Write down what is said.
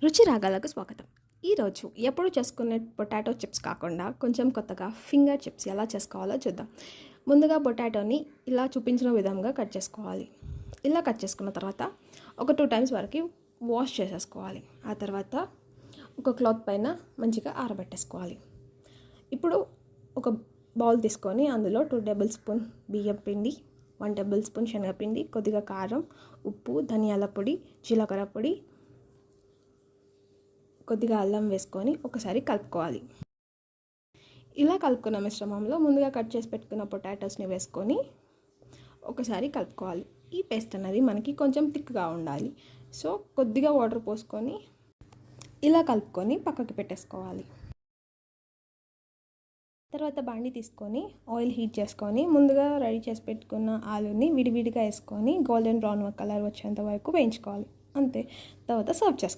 రుచి రాగాలకు స్వాగతం. ఈరోజు ఎప్పుడు చేసుకునే పొటాటో చిప్స్ కాకుండా కొంచెం కొత్తగా ఫింగర్ చిప్స్ ఎలా చేసుకోవాలో చూద్దాం. ముందుగా పొటాటోని ఇలా చూపించిన విధంగా కట్ చేసుకోవాలి. ఇలా కట్ చేసుకున్న తర్వాత ఒక 2 టైమ్స్ వరకు వాష్ చేసేసుకోవాలి. ఆ తర్వాత ఒక క్లాత్ పైన మంచిగా ఆరబెట్టేసుకోవాలి. ఇప్పుడు ఒక బౌల్ తీసుకొని అందులో 2 టేబుల్ స్పూన్ బియ్యం పిండి, 1 టేబుల్ స్పూన్ శనగపిండి, కొద్దిగా కారం, ఉప్పు, ధనియాల పొడి, జీలకర్ర పొడి, కొద్దిగా అల్లం వేసుకొని ఒకసారి కలుపుకోవాలి. ఇలా కలుపుకున్న మిశ్రమంలో ముందుగా కట్ చేసి పెట్టుకున్న పొటాటోస్ని వేసుకొని ఒకసారి కలుపుకోవాలి. ఈ పేస్ట్ అనేది మనకి కొంచెం థిక్గా ఉండాలి. సో కొద్దిగా వాటర్ పోసుకొని ఇలా కలుపుకొని పక్కకి పెట్టేసుకోవాలి. తర్వాత బాండి తీసుకొని ఆయిల్ హీట్ చేసుకొని ముందుగా రెడీ చేసి పెట్టుకున్న ఆలుని విడివిడిగా వేసుకొని గోల్డెన్ బ్రౌన్ కలర్ వచ్చేంత వరకు వేయించుకోవాలి. అంతే, తర్వాత సర్వ్ చేసుకోవాలి.